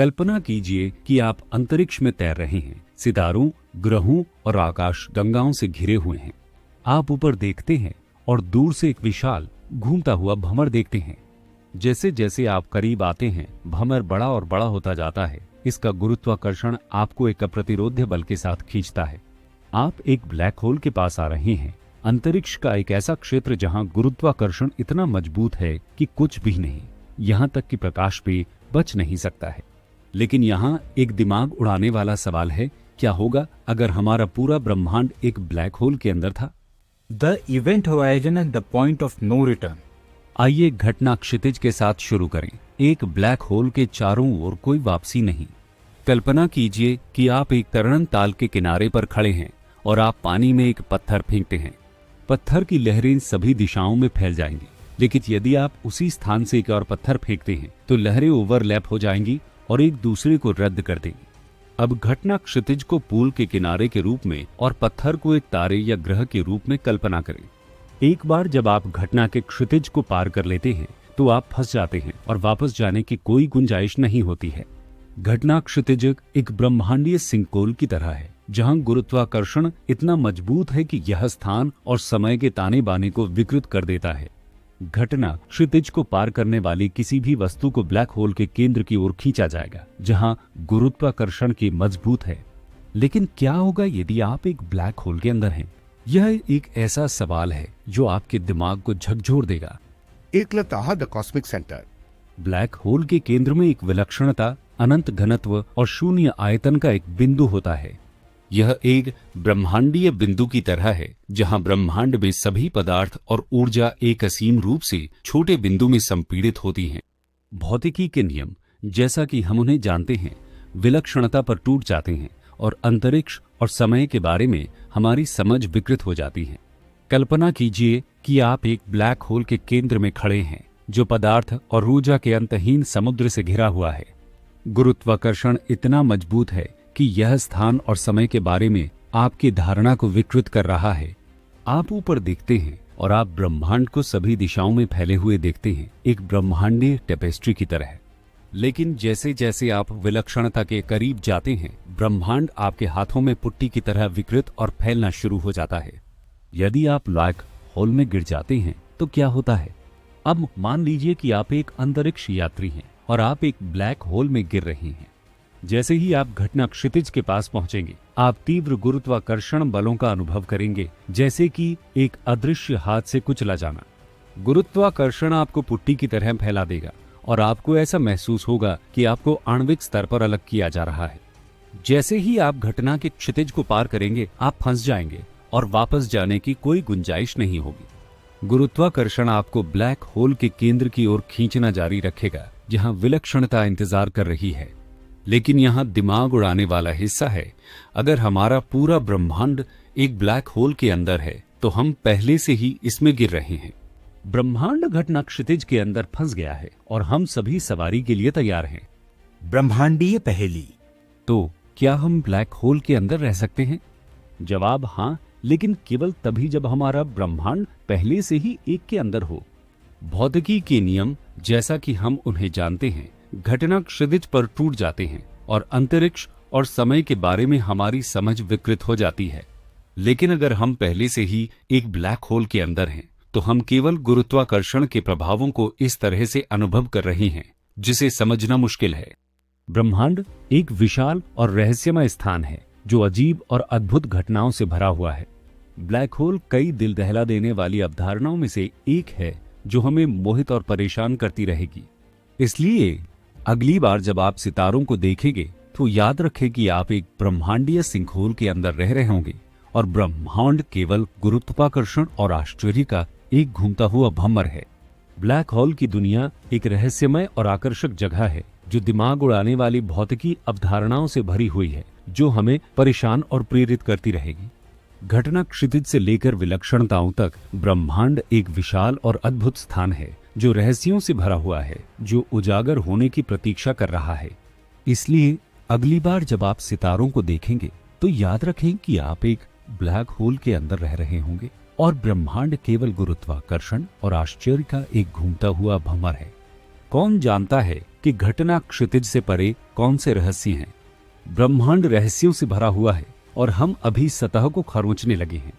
कल्पना कीजिए कि आप अंतरिक्ष में तैर रहे हैं, सितारों, ग्रहों और आकाश गंगाओं से घिरे हुए हैं। आप ऊपर देखते हैं और दूर से एक विशाल घूमता हुआ भंवर देखते हैं। जैसे जैसे आप करीब आते हैं, भंवर बड़ा और बड़ा होता जाता है। इसका गुरुत्वाकर्षण आपको एक अप्रतिरोध्य बल के साथ खींचता है। आप एक ब्लैक होल के पास आ रहे हैं, अंतरिक्ष का एक ऐसा क्षेत्र जहां गुरुत्वाकर्षण इतना मजबूत है कि कुछ भी नहीं, यहां तक कि प्रकाश भी बच नहीं सकता है। लेकिन यहाँ एक दिमाग उड़ाने वाला सवाल है, क्या होगा अगर हमारा पूरा ब्रह्मांड एक ब्लैक होल के अंदर था? The event horizon is the point of no return. आइए घटना क्षितिज के साथ शुरू करें। एक ब्लैक होल के चारों ओर कोई वापसी नहीं। कल्पना कीजिए कि आप एक तरण ताल के किनारे पर खड़े हैं और आप पानी में एक पत्थर फेंकते हैं। पत्थर की लहरें सभी दिशाओं में फैल जाएंगी, लेकिन यदि आप उसी स्थान से एक और पत्थर फेंकते हैं तो लहरें ओवरलैप हो जाएंगी और एक दूसरे को रद्द कर देंगी। अब घटना क्षितिज को पूल के किनारे के रूप में और पत्थर को एक तारे या ग्रह के रूप में कल्पना करें। एक बार जब आप घटना के क्षितिज को पार कर लेते हैं तो आप फंस जाते हैं और वापस जाने की कोई गुंजाइश नहीं होती है। घटना क्षितिज एक ब्रह्मांडीय सिंकोल की तरह है, जहां गुरुत्वाकर्षण इतना मजबूत है कि यह स्थान और समय के ताने बाने को विकृत कर देता है। घटना क्षितिज को पार करने वाली किसी भी वस्तु को ब्लैक होल के केंद्र की ओर खींचा जाएगा, जहां गुरुत्वाकर्षण की मजबूत है। लेकिन क्या होगा यदि आप एक ब्लैक होल के अंदर हैं? यह एक ऐसा सवाल है जो आपके दिमाग को झकझोर देगा। एकलता the cosmic center. Black hole के केंद्र में एक विलक्षणता, अनंत घनत्व और शून्य आयतन का एक बिंदु होता है। यह एक ब्रह्मांडीय बिंदु की तरह है, जहां ब्रह्मांड में सभी पदार्थ और ऊर्जा एक असीम रूप से छोटे बिंदु में संपीड़ित होती हैं। भौतिकी के नियम, जैसा कि हम उन्हें जानते हैं, विलक्षणता पर टूट जाते हैं और अंतरिक्ष और समय के बारे में हमारी समझ विकृत हो जाती है। कल्पना कीजिए कि आप एक ब्लैक होल के केंद्र में खड़े हैं, जो पदार्थ और ऊर्जा के अंतहीन समुद्र से घिरा हुआ है। गुरुत्वाकर्षण इतना मजबूत है कि यह स्थान और समय के बारे में आपकी धारणा को विकृत कर रहा है। आप ऊपर देखते हैं और आप ब्रह्मांड को सभी दिशाओं में फैले हुए देखते हैं, एक ब्रह्मांडीय टेपेस्ट्री की तरह। लेकिन जैसे जैसे आप विलक्षणता के करीब जाते हैं, ब्रह्मांड आपके हाथों में पुट्टी की तरह विकृत और फैलना शुरू हो जाता है। यदि आप ब्लैक होल में गिर जाते हैं तो क्या होता है? अब मान लीजिए कि आप एक अंतरिक्ष यात्री हैं और आप एक ब्लैक होल में गिर रहे हैं। जैसे ही आप घटना क्षितिज के पास पहुंचेंगे, आप तीव्र गुरुत्वाकर्षण बलों का अनुभव करेंगे, जैसे कि एक अदृश्य हाथ से कुचला जाना। गुरुत्वाकर्षण आपको पुट्टी की तरह फैला देगा और आपको ऐसा महसूस होगा कि आपको आणविक स्तर पर अलग किया जा रहा है। जैसे ही आप घटना के क्षितिज को पार करेंगे, आप फंस जाएंगे और वापस जाने की कोई गुंजाइश नहीं होगी। गुरुत्वाकर्षण आपको ब्लैक होल के केंद्र की ओर खींचना जारी रखेगा, जहां विलक्षणता इंतजार कर रही है। लेकिन यहाँ दिमाग उड़ाने वाला हिस्सा है, अगर हमारा पूरा ब्रह्मांड एक ब्लैक होल के अंदर है तो हम पहले से ही इसमें गिर रहे हैं। ब्रह्मांड घटना क्षितिज के अंदर फंस गया है और हम सभी सवारी के लिए तैयार हैं। ब्रह्मांडीय पहेली। तो क्या हम ब्लैक होल के अंदर रह सकते हैं? जवाब हाँ, लेकिन केवल तभी जब हमारा ब्रह्मांड पहले से ही एक के अंदर हो। भौतिकी के नियम, जैसा कि हम उन्हें जानते हैं, घटना क्षितिज पर टूट जाते हैं और अंतरिक्ष और समय के बारे में हमारी समझ विकृत हो जाती है। लेकिन अगर हम पहले से ही एक ब्लैक होल के अंदर हैं, तो हम केवल गुरुत्वाकर्षण के प्रभावों को इस तरह से अनुभव कर रहे हैं जिसे समझना मुश्किल है। ब्रह्मांड एक विशाल और रहस्यमय स्थान है जो अजीब और अद्भुत घटनाओं से भरा हुआ है। ब्लैक होल कई दिल दहला देने वाली अवधारणाओं में से एक है जो हमें मोहित और परेशान करती रहेगी। इसलिए अगली बार जब आप सितारों को देखेंगे तो याद रखें कि आप एक ब्रह्मांडीय सिंकहोल के अंदर रह रहे होंगे और ब्रह्मांड केवल गुरुत्वाकर्षण और आश्चर्य का एक घूमता हुआ भंवर है। ब्लैक होल की दुनिया एक रहस्यमय और आकर्षक जगह है जो दिमाग उड़ाने वाली भौतिकी अवधारणाओं से भरी हुई है, जो हमें परेशान और प्रेरित करती रहेगी। घटना क्षितिज से लेकर विलक्षणताओं तक ब्रह्मांड एक विशाल और अद्भुत स्थान है जो रहस्यों से भरा हुआ है, जो उजागर होने की प्रतीक्षा कर रहा है। इसलिए अगली बार जब आप सितारों को देखेंगे तो याद रखें कि आप एक ब्लैक होल के अंदर रह रहे होंगे और ब्रह्मांड केवल गुरुत्वाकर्षण और आश्चर्य का एक घूमता हुआ भंवर है। कौन जानता है कि घटना क्षितिज से परे कौन से रहस्य हैं? ब्रह्मांड रहस्यों से भरा हुआ है और हम अभी सतह को खरोंचने लगे हैं।